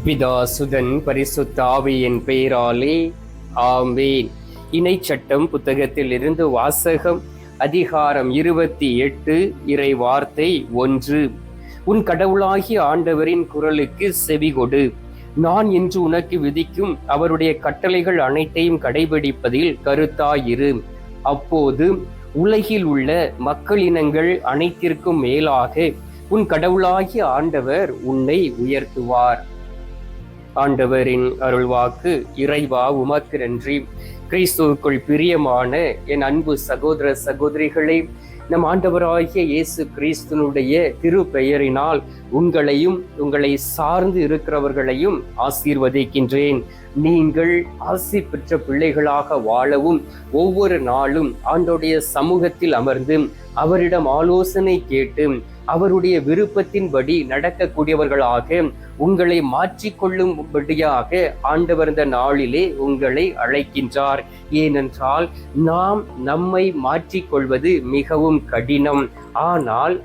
பிதா சுதன் பரிசுத்த ஆவியின் பெயராலே ஆமேன். இணைச்சட்டம் புத்தகத்தில் இருந்து வாசகம். அதிகாரம் 28, இறை வார்த்தை 1. உன் கடவுளாகிய ஆண்டவரின் குரலுக்கு செவிகொடு. நான் இன்று உனக்கு விதிக்கும் அவருடைய கட்டளைகள் அனைத்தையும் கடைபிடிப்பதில் கருத்தாயிரு. அப்போது உலகில் உள்ள மக்களினங்கள் அனைத்திற்கும் மேலாக உன் கடவுளாகிய ஆண்டவர் உன்னை உயர்த்துவார். ஆண்டவரின் அருள்வாக்கு. இறைவா உமக்கு நன்றி. கிறிஸ்துவுக்குள் பிரியமான என் அன்பு சகோதர சகோதரிகளே, நம் ஆண்டவராகிய இயேசு கிறிஸ்துனுடைய திருப்பெயரினால் உங்களையும் உங்களை சார்ந்து இருக்கிறவர்களையும் ஆசீர்வதிக்கின்றேன். நீங்கள் ஆசி பெற்ற பிள்ளைகளாக வாழவும் ஒவ்வொரு நாளும் ஆண்டோடைய சமூகத்தில் அமர்ந்து அவரிடம் ஆலோசனை கேட்டு அவருடைய விருப்பத்தின்படி நடக்கக்கூடியவர்களாக உங்களை மாற்றிக்கொள்ளும்படியாக ஆண்டவர் இந்த நாளிலே உங்களை அழைக்கின்றார். ஏனென்றால் நாம் நம்மை மாற்றிக்கொள்வது மிகவும் கடினம். ஆனால்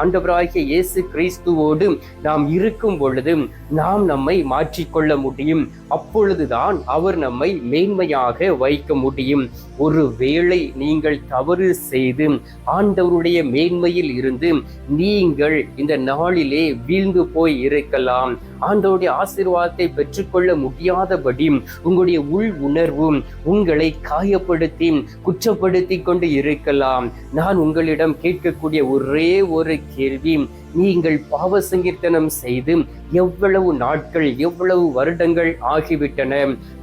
ஆண்டவராகிய இயேசு கிறிஸ்துவோடு நாம் இருக்கும் பொழுது நாம் நம்மை மாற்றிக்கொள்ள முடியும். அப்பொழுதுதான் அவர் நம்மை மேன்மையாக வைக்க முடியும். ஒருவேளை நீங்கள் தவறு செய்து ஆண்டவருடைய மேன்மையில் இருந்து நீங்கள் இந்த நாளிலே வீழ்ந்து போய் இருக்கலாம். ஆண்டவருடைய ஆசீர்வாதத்தை பெற்றுக்கொள்ள முடியாதபடி உங்களுடைய உள் உணர்வு உங்களை காயப்படுத்தி குற்றப்படுத்தி கொண்டு இருக்கலாம். நான் உங்களிடம் கேட்கக்கூடிய ஒரே ஒரு கேள்வி, நீங்கள் பாவ சங்கீர்த்தனம் செய்து எவ்வளவு நாட்கள் எவ்வளவு வருடங்கள் ஆகிவிட்டன?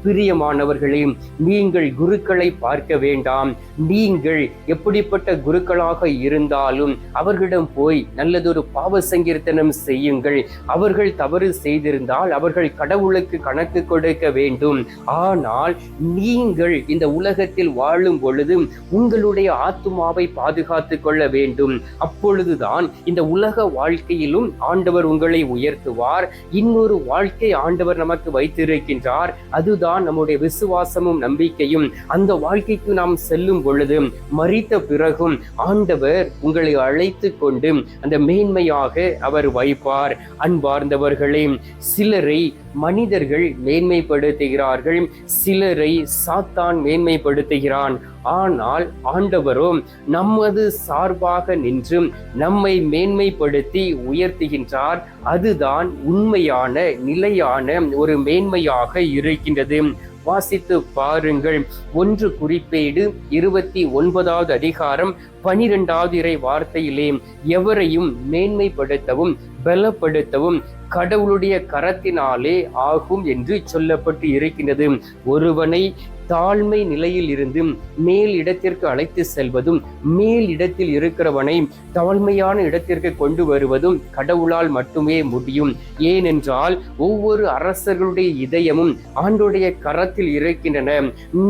பிரியமானவர்களே, நீங்கள் குருக்களை பார்க்க வேண்டாம். நீங்கள் எப்படிப்பட்ட குருக்களாக இருந்தாலும் அவர்களிடம் போய் நல்லதொரு பாவ சங்கீர்த்தனம் செய்யுங்கள். அவர்கள் தவறு செய்திருந்தால் அவர்கள் கடவுளுக்கு கணக்கு கொடுக்க வேண்டும். ஆனால் நீங்கள் இந்த உலகத்தில் வாழும் பொழுது உங்களுடைய ஆத்துமாவை பாதுகாத்துக் கொள்ள வேண்டும். அப்பொழுதுதான் இந்த உலக வாழ்க்கையிலும் ஆண்டவர் உங்களை உயர்த்துவார். இன்னொரு வாழ்க்கை ஆண்டவர் நமக்கு வைத்திருக்கின்றார். அதுதான் நம்முடைய விசுவாசமும் நம்பிக்கையும். அந்த வாழ்க்கைக்கு நாம் செல்லும் பொழுது மரித்த பிறகும் ஆண்டவர் உங்களை அழைத்து கொண்டு அந்த மேன்மையாக அவர் வைப்பார். அன்பார்ந்தவர்களே, சிலரை மனிதர்கள் மேன்மைப்படுத்துகிறார்கள், சிலரை சாத்தான் மேன்மைப்படுத்துகிறான். ஆனால் ஆண்டவரோ நமது சார்பாக நின்று நம்மை மேன்மைப்படுத்தி உயர்த்துகின்றார். அதுதான் உண்மையான நிலையான ஒரு மேன்மையாக இருக்கின்றது. வாசித்து பாருங்கள். 1 குறிப்பேடு 29வது அதிகாரம் 12வது இறை வார்த்தையிலே, எவரையும் மேன்மைப்படுத்தவும் பலப்படுத்தவும் கடவுளுடைய கரத்தினாலே ஆகும் என்று சொல்லப்பட்டு இருக்கின்றது. ஒருவனை தாழ்மை நிலையில் இருந்து மேல் இடத்திற்கு அழைத்து செல்வதும் மேல் இடத்தில் இருக்கிறவனை தாழ்மையான இடத்திற்கு கொண்டு வருவதும் கடவுளால் மட்டுமே முடியும். ஏனென்றால் ஒவ்வொரு அரசர்களுடைய இதயமும் ஆண்டோடைய கரத்தில் இருக்கின்றன.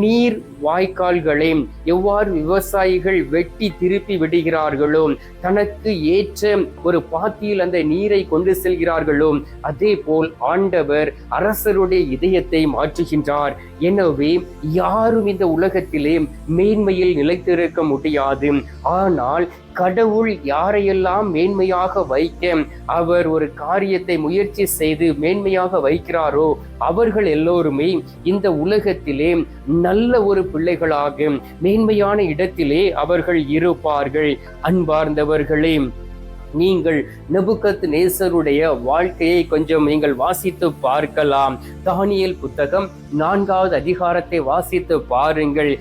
நீர் வாய்க்கால்களை எவ்வாறு விவசாயிகள் வெட்டி திருப்பி விடுகிறார்களோ, தனக்கு ஏற்ற ஒரு பாத்தியில் அந்த நீரை கொண்டு செல்கிறார்களோ, அதே போல் ஆண்டவர் அரசருடைய இதயத்தை மாற்றுகின்றார். எனவே யாரும் இந்த உலகத்திலே மேன்மையில் நிலைத்திருக்க முடியாது. ஆனால் கடவுள் யாரையெல்லாம் மேன்மையாக வைக்க அவர் ஒரு காரியத்தை முயற்சி செய்து மேன்மையாக வைக்கிறாரோ அவர்கள் எல்லோருமே இந்த உலகத்திலே நல்ல ஒரு பிள்ளைகளாக மேன்மையான இடத்திலே அவர்கள் இருப்பார்கள். அன்பார்ந்தவர்களே, நீங்கள் நெபுகத்நேசருடைய வாழ்க்கையை கொஞ்சம் நீங்கள் வாசித்து பார்க்கலாம். தானியேல் புத்தகம் 4வது அதிகாரத்தை வாசித்து பாருங்கள்.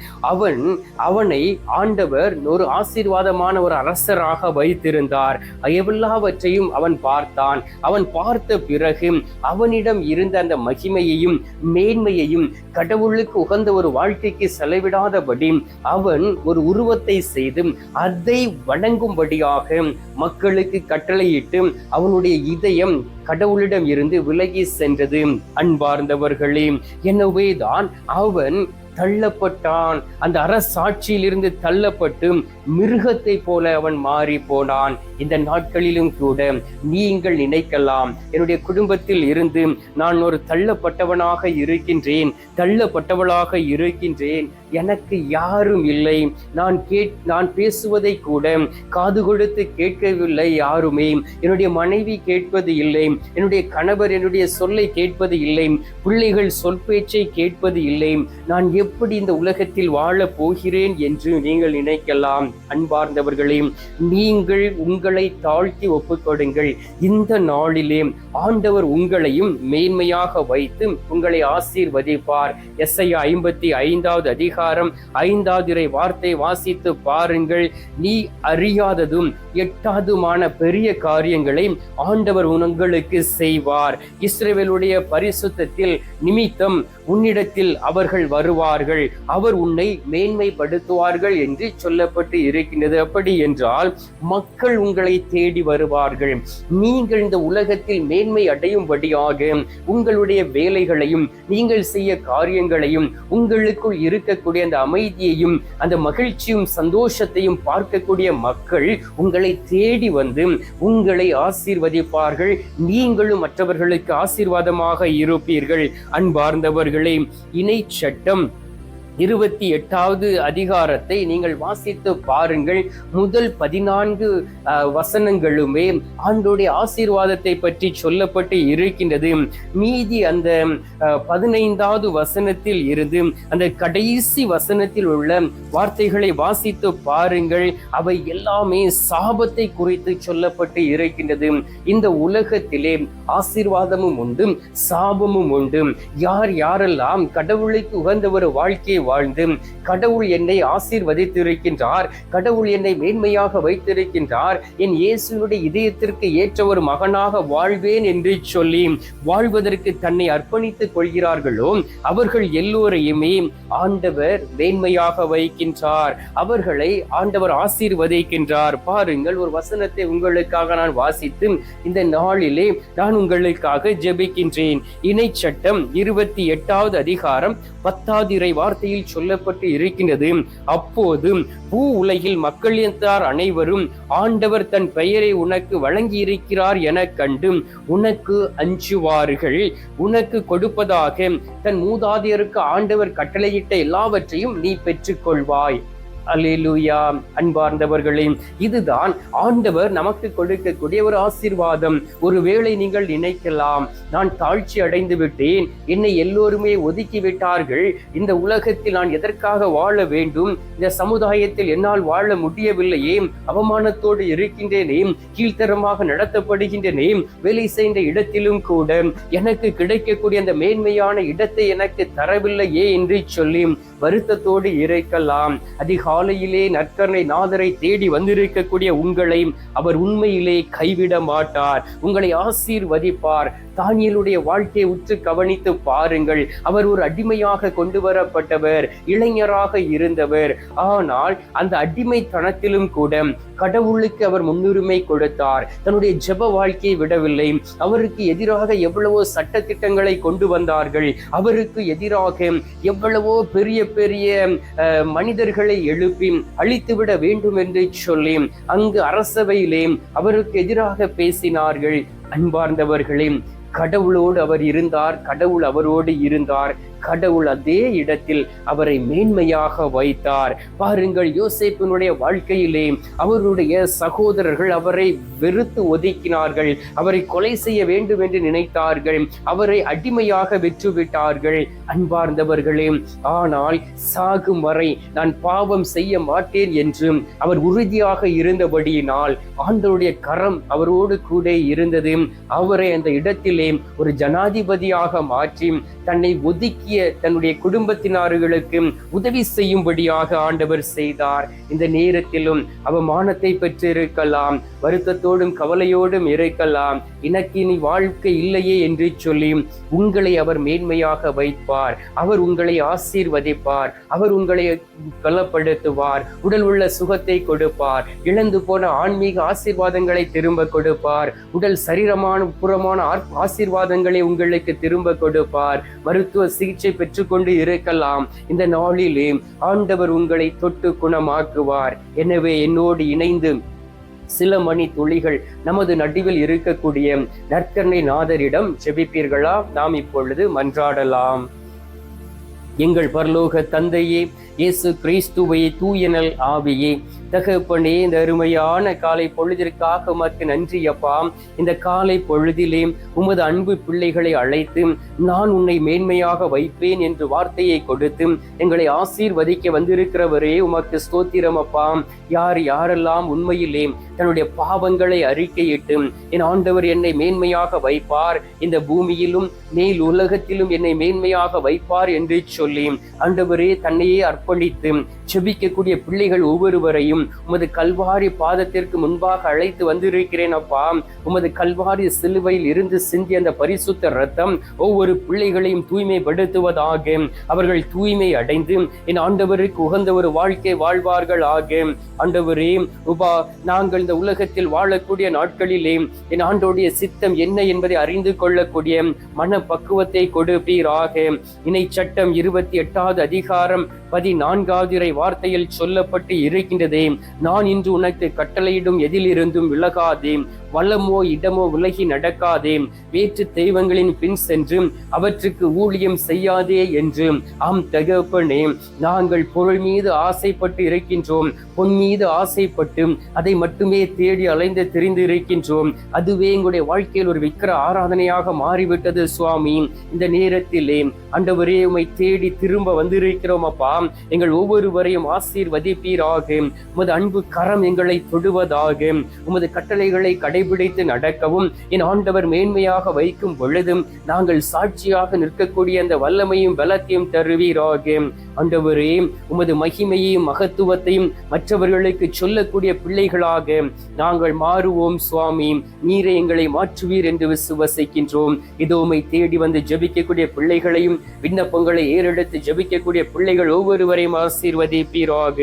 அவனை ஆண்டவர் ஒரு ஆசீர்வாதமான ஒரு அரசராக வைத்திருந்தார். எல்லாவற்றையும் அவன் பார்த்தான். அவன் பார்த்த பிறகு அவனிடம் இருந்த அந்த மகிமையையும் மேன்மையையும் கடவுளுக்கு உகந்த ஒரு வாழ்க்கைக்கு செலவிடாதபடி அவன் ஒரு உருவத்தை செய்து அதை வணங்கும்படியாக மக்களுக்கு கட்டளையிட்டு அவனுடைய இதயம் கடவுளிடம் இருந்து விலகி சென்றது. அன்பார்ந்தவர்களே, எனவேதான் அவன் தள்ளப்பட்டான். அந்த அரசாட்சியிலிருந்து தள்ளப்பட்டு மிருகத்தை போல அவன் மாறி போனான். இந்த நாட்களிலும் கூட நீங்கள் நினைக்கலாம், என்னுடைய குடும்பத்தில் இருந்து நான் ஒரு தள்ளப்பட்டவனாக இருக்கின்றேன், தள்ளப்பட்டவளாக இருக்கின்றேன், எனக்கு யாரும் இல்லை, நான் பேசுவதை கூட காது கொடுத்து கேட்கவில்லை யாருமே, என்னுடைய மனைவி கேட்பது இல்லை, என்னுடைய கணவர் என்னுடைய சொல்லை கேட்பது இல்லை, பிள்ளைகள் சொல் பேச்சை கேட்பது இல்லை, நான் எப்படி இந்த உலகத்தில் வாழப் போகிறேன் என்று நீங்கள் நினைக்கலாம். அன்பார்ந்தவர்களே, நீங்கள் உங்களை தாழ்த்தி ஒப்புக்கொடுங்கள். இந்த நாளிலே ஆண்டவர் உங்களையும் மேன்மையாக வைத்து உங்களை ஆசீர்வதிப்பார். எஸ்ஐயா 55வது அதிகாரம் 5வது வார்த்தை வாசித்து பாருங்கள். நீ அறியாததும் எட்டாதுமான பெரிய காரியங்களை ஆண்டவர் உங்களுக்கு செய்வார். இஸ்ரவேலுடைய பரிசுத்தத்தில் நிமித்தம் உன்னிடத்தில் அவர்கள் வருவார்கள், அவர் உன்னை மேன்மைப்படுத்துவார்கள் என்று சொல்லப்பட்டு இருக்கின்றது. அப்படி என்றால் மக்கள் உங்களை தேடி வருவார்கள். நீங்கள் இந்த உலகத்தில் மேன்மை அடையும்படியாக உங்களுடைய வேலைகளையும் நீங்கள் செய்ய காரியங்களையும் உங்களுக்குள் இருக்கக்கூடிய அந்த அமைதியையும் அந்த மகிழ்ச்சியும் சந்தோஷத்தையும் பார்க்கக்கூடிய மக்கள் உங்களை தேடி வந்து உங்களை ஆசீர்வதிப்பார்கள். நீங்களும் மற்றவர்களுக்கு ஆசீர்வாதமாக இருப்பீர்கள். அன்பார்ந்தவர்களே, இணை சட்டம் 28வது அதிகாரத்தை நீங்கள் வாசித்து பாருங்கள். முதல் 14 வசனங்களுமே ஆண்டோடைய ஆசீர்வாதத்தை பற்றி சொல்லப்பட்டு இருக்கின்றது. மீதி அந்த 15வது வசனத்தில் இருந்து அந்த கடைசி வசனத்தில் உள்ள வார்த்தைகளை வாசித்து பாருங்கள். அவை எல்லாமே சாபத்தை குறித்து சொல்லப்பட்டு இருக்கின்றது. இந்த உலகத்திலே ஆசீர்வாதமும் உண்டு, சாபமும் உண்டு. யாரெல்லாம் கடவுளுக்கு உகந்த ஒரு வாழ்க்கை வாழ்ந்து கடவுள் என்னை ஆசீர்வதித்திருக்கின்றார், கடவுள் என்னை மேன்மையாக வைத்திருக்கின்றார், என் இயேசுனுடைய இதயத்திற்கு ஏற்ற ஒரு மகனாக வாழ்வேன் என்று சொல்லி வாழ்வதற்கு தன்னை அர்ப்பணித்துக் கொள்கிறார்களோ அவர்கள் எல்லோரையுமே ஆண்டவர் மேன்மையாக வைக்கின்றார், அவர்களை ஆண்டவர் ஆசீர்வதிக்கின்றார். பாருங்கள், ஒரு வசனத்தை உங்களுக்காக நான் வாசித்து இந்த நாளிலே நான் உங்களுக்காக ஜெபிக்கின்றேன். இணை சட்டம் 28வது அதிகாரம் 10வது வார்த்தையில் சொல்லப்பட்டு இருக்கின்றது. அப்போது பூ உலகில் மக்களினத்தார் அனைவரும் ஆண்டவர் தன் பெயரை உனக்கு வழங்கி இருக்கிறார் என கண்டு உனக்கு அஞ்சுவார்கள். உனக்கு கொடுப்பதாக தன் மூதாதையருக்கு ஆண்டவர் கட்டளையிட்ட எல்லாவற்றையும் நீ பெற்றுக்கொள்வாய். அல்லேலூயா. அன்பார்ந்தவர்களே, இதுதான் ஆண்டவர் நமக்கு கொடுக்கக்கூடிய ஒரு ஆசீர்வாதம். ஒருவேளை நீங்கள் நினைக்கலாம், நான் தாழ்ச்சி அடைந்து விட்டேன், என்னை எல்லோருமே ஒதுக்கி விட்டார்கள், இந்த உலகத்தில் நான் எதற்காக வாழ வேண்டும், இந்த சமுதாயத்தில் என்னால் வாழ முடியவில்லையே, அவமானத்தோடு இருக்கின்றேனே, கீழ்த்தரமாக நடத்தப்படுகின்றனே, வேலை செய்த இடத்திலும் கூட எனக்கு கிடைக்கக்கூடிய அந்த மேன்மையான இடத்தை எனக்கு தரவில்லையே என்று சொல்லி வருத்தத்தோடு இருக்கலாம். அதிகாலையிலே நற்கருணை நாதரை தேடி வந்திருக்கக்கூடிய உங்களை அவர் உண்மையிலே கைவிட மாட்டார், உங்களை ஆசீர்வதிப்பார். தானியேலுடைய வாழ்க்கையை உற்று கவனித்து பாருங்கள். அவர் ஒரு அடிமையாக கொண்டு வரப்பட்டவர், இளைஞராக இருந்தவர். ஆனால் அந்த அடிமைத்தனத்திலும் கூட கடவுளுக்கு அவர் முன்னுரிமை கொடுத்தார். தன்னுடைய ஜெப வாழ்க்கையை விடவில்லை. அவருக்கு எதிராக எவ்வளவோ சட்ட திட்டங்களை கொண்டு வந்தார்கள், அவருக்கு எதிராக எவ்வளவோ பெரிய பெரிய மனிதர்களை எழுப்பி அழித்துவிட வேண்டும் என்று சொல்லி அங்கு அரசவையிலே அவருக்கு எதிராக பேசினார்கள். அன்பார்ந்தவர்களே, கடவுளோடு அவர் இருந்தார், கடவுள் அவரோடு இருந்தார், கடவுள் அதே இடத்தில் அவரை மேன்மையாக வைத்தார். பாருங்கள், யோசேப்பினுடைய வாழ்க்கையிலே அவருடைய சகோதரர்கள் அவரை வெறுத்து ஒதுக்கினார்கள், அவரை கொலை செய்ய வேண்டும் என்று நினைத்தார்கள், அவரை அடிமையாக விற்றுவிட்டார்கள். அன்பார்ந்தவர்களே, ஆனால் சாகும் வரை நான் பாவம் செய்ய மாட்டேன் என்று அவர் உறுதியாக இருந்தபடியினால் ஆண்டவருடைய கரம் அவரோடு கூட இருந்தது. அவரை அந்த இடத்திலே ஒரு ஜனாதிபதியாக மாற்றி தன்னை ஒதுக்கிய தன்னுடைய குடும்பத்தினர்களுக்கு உதவி செய்யும்படியாக ஆண்டவர் செய்தார். இந்த நேரத்திலும் அவமானத்தை பெற்றிருக்கலாம், வருத்தத்தோடும் கவலையோடும் இருக்கலாம், எனக்கு இனி வாழ்க்கை இல்லையே என்று சொல்லி உங்களை அவர் மேன்மையாக வைப்பார், அவர் உங்களை ஆசீர்வதிப்பார், அவர் உங்களை பலப்படுத்துவார், உடல் உள்ள சுகத்தை கொடுப்பார், இழந்து போன ஆன்மீக ஆசீர்வாதங்களை திரும்ப கொடுப்பார், உடல் சரீரமான புறமான ஆசீர்வாதங்களை உங்களுக்கு திரும்ப கொடுப்பார், மருத்துவ சிகிச்சை சிகிச்சை பெற்றுக்கொண்டு இருக்கலாம். இந்த நாளிலே ஆண்டவர் உங்களை தொட்டு குணமாக்குவார். எனவே என்னோடு இணைந்து சில மணி துளிகள் நமது நடுவில் இருக்கக்கூடிய நற்கருணை நாதரிடம் ஜெபிப்பீர்களா? நாம் இப்பொழுது மன்றாடலாம். எங்கள் பரலோக தந்தையே, இயேசு கிறிஸ்துவை, தூயனல் ஆவியே, தகப்பனே, இந்த அருமையான காலை பொழுதிற்காக உமக்கு நன்றி அப்பா. இந்த காலை பொழுதிலே உமது அன்பு பிள்ளைகளை அழைத்து நான் உன்னை மேன்மையாக வைப்பேன் என்று வார்த்தையை கொடுத்து எங்களை ஆசீர்வதிக்க வந்திருக்கிறவரே உமக்கு ஸ்தோத்திரம் அப்பா. யாரெல்லாம் உண்மையிலே தன்னுடைய பாவங்களை அறிக்கையிட்டு என் ஆண்டவர் என்னை மேன்மையாக வைப்பார், இந்த பூமியிலும் மேல் உலகத்திலும் என்னை மேன்மையாக வைப்பார் என்று சொல்லி ஆண்டவரே தன்னையே அர்ப்பணித்து செபிக்கக்கூடிய பிள்ளைகள் ஒவ்வொருவரையும் உமது கல்வாரி பாதத்திற்கு முன்பாக அழைத்து வந்திருக்கிறேன் அப்பா. உமது கல்வாரி சிலுவையில் இருந்து சிந்திய அந்த பரிசுத்த இரத்தம் ஒவ்வொரு பிள்ளைகளையும் தூய்மைப்படுத்துவதாக, அவர்கள் தூய்மை அடைந்து என் ஆண்டவருக்கு உகந்த ஒரு வாழ்க்கை வாழ்வார்கள் ஆக. ஆண்டவரே, நாங்கள் இந்த உலகத்தில் வாழக்கூடிய நாட்களிலே என் ஆண்டோடைய சித்தம் என்ன என்பதை அறிந்து கொள்ளக்கூடிய மனப்பக்குவத்தை கொடுப்பீராக. இணை சட்டம் 28வது அதிகாரம் 14வது வார்த்தையில் சொல்லப்பட்டு இருக்கின்றதே, நான் இன்று உனக்கு கட்டளையிடும் எதிலிருந்தும் விலகாதே, வளமோ இடமோ விலகி நடக்காதே, வேற்று தெய்வங்களின் பின் சென்று அவற்றுக்கு ஊழியம் செய்யாதே என்று. ஆம் தகப்பனே, நாங்கள் பொருள் மீது ஆசைப்பட்டு இருக்கின்றோம், பொன் மீது ஆசைப்பட்டு அதை மட்டுமே தேடி அலைந்து தெரிந்து இருக்கின்றோம். அதுவே எங்களுடைய வாழ்க்கையில் ஒரு விக்கிர ஆராதனையாக மாறிவிட்டது சுவாமி. இந்த நேரத்திலே ஆண்டவரே உம்மை தேடி திரும்ப வந்திருக்கிறோம் அப்பா. எங்கள் ஒவ்வொருவரையும் ஆசீர்வதிப்பீராக. உமது அன்பு கரம் எங்களை தொடுவதாக. உமது கட்டளைகளை கடைபிடித்து நடக்கவும் என் ஆண்டவர் மேன்மையாக வைக்கும் பொழுதும் நாங்கள் சாட்சியாக நிற்கக்கூடிய அந்த வல்லமையும் பலத்தையும் தருவீராக. ஆண்டவரே, உமது மகிமையையும் மகத்துவத்தையும் மற்றவர்களுக்கு சொல்லக்கூடிய பிள்ளைகளாக நாங்கள் மாறுவோம் சுவாமி. நீரை எங்களை மாற்றுவீர் என்று விசுவசிக்கின்றோம். இதோ உம்மை தேடி வந்து ஜெபிக்கக்கூடிய பிள்ளைகளையும் விண்ணப்பங்களை ஏறெடுத்து ஜெபிக்கக்கூடிய பிள்ளைகள் ஒவ்வொருவரையும் ஆசீர்வதிப்பீராக.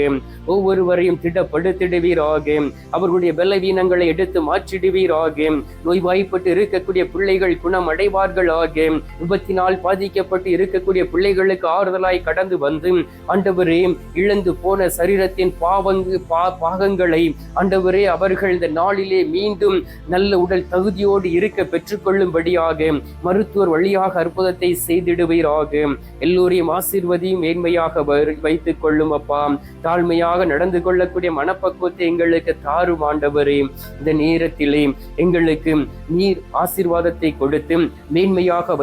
ஒவ்வொருவரையும் திடப்படுத்திடுவீராக. அவர்களுடைய பலவீனங்களை எடுத்து மாற்றிடுவீராக. நோய்வாய்ப்பட்டு இருக்கக்கூடிய பிள்ளைகள் குணம் அடைவார்கள் ஆக. விபத்தினால் பாதிக்கப்பட்டு இருக்கக்கூடிய பிள்ளைகளுக்கு ஆறுதலாய் கடந்து வந்து ஆண்டவரே, இழந்து போன சரீரத்தின் பாகங்களை ஆண்டவரே அவர்கள் இந்த நாளிலே மீண்டும் நல்ல உடல் தகுதியோடு இருக்க பெற்றுக்கொள்ளும்படியாக மருத்துவர் வழியாக அற்புதத்தை செய்திடுவீராக. எல்லோரையும் ஆசீர்வதியும் மேன்மையாக வைத்துக் கொள்ளும் அப்பா. தாழ்மையாக நடந்து கொள்ளக்கூடிய மனப்பக்குவத்தை எங்களுக்கு தாரும் ஆண்டவரே. இந்த நேரத்திலே எங்களுக்கு நீர் ஆசீர்வாதத்தை கொடுத்து மேன்மையாக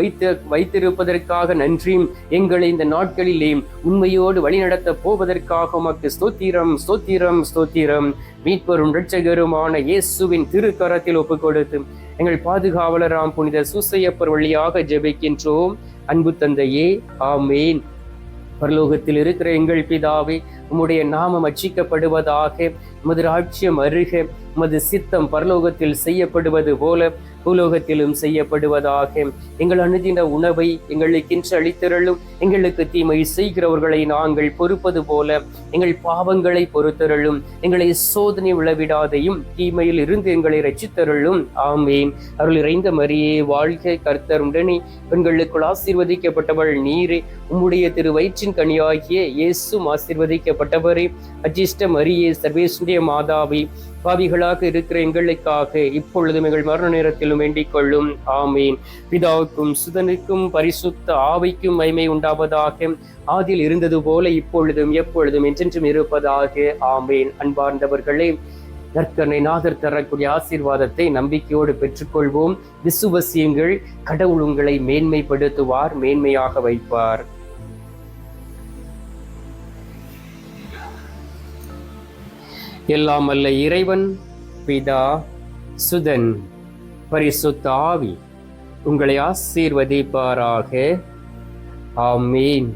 வைத்திருப்பதற்காக நன்றி. எங்களை இந்த நாட்களிலே உண்மையோடு வழிநடத்த போவதற்காக உமக்கு ஸ்தோத்திரம், ஸ்தோத்திரம், ஸ்தோத்திரம். மீட்பரும் இரட்சகருமான இயேசுவின் திருக்கரத்தில் ஒப்புக் கொடுத்து எங்கள் பாதுகாவலராம் புனித சூசையப்பர் வழியாக ஜெபிக்கின்றோம். அன்பு தந்தையே, ஆமேன். பரலோகத்தில் இருக்கிற எங்கள் பிதாவே, உம்முடைய நாமம் அர்ச்சிக்கப்படுவதாக, உமது ராஜ்யம் அருக, உமது சித்தம் பரலோகத்தில் செய்யப்படுவது போல பூலோகத்திலும் செய்யப்படுவதாக. எங்கள் அனுதின உணவை எங்களுக்கென்று அளித்தருளும். எங்களுக்கு தீமை செய்கிறவர்களை நாங்கள் பொறுப்பது போல எங்கள் பாவங்களை பொறுத்தருளும். எங்களை சோதனை விழவிடாதையும் தீமையில் இருந்து எங்களை ரட்சித்தருளும். ஆமேன். அருள் இறைந்த மரியே வாழ்க, கர்த்தர் உடனே, பெண்களுக்குள் ஆசீர்வதிக்கப்பட்டவள் நீரே, உம்முடைய திரு வயிற்றின் கனியாகிய இயேசும் ஆசீர்வதிக்கப்பட்டவரே. அஜிஷ்ட மரியே, சர்வேசுடைய மாதாவி, பாவிகளாக இருக்கிற எங்களுக்காக இப்பொழுதும் எங்கள் மரண நேரத்திலும் வேண்டிக் கொள்ளும். ஆமீன். பிதாவுக்கும் சுதனுக்கும் பரிசுத்த ஆவிக்கும் மகிமை உண்டாவதாக. ஆதியில் இருந்தது போல இப்பொழுதும் எப்பொழுதும் என்றென்றும் இருப்பதாக. ஆமீன். அன்பார்ந்தவர்களே, நற்கருணை நாதர் தரக்கூடிய ஆசீர்வாதத்தை நம்பிக்கையோடு பெற்றுக்கொள்வோம். விசுவசியுங்கள். கடவுள் உங்களை மேன்மைப்படுத்துவார், மேன்மையாக வைப்பார். எல்லாம் அல்ல இறைவன், பிதா, சுதன், பரிசுத்த ஆவி உங்களை ஆசீர்வதிப்பாராக. ஆமீன்.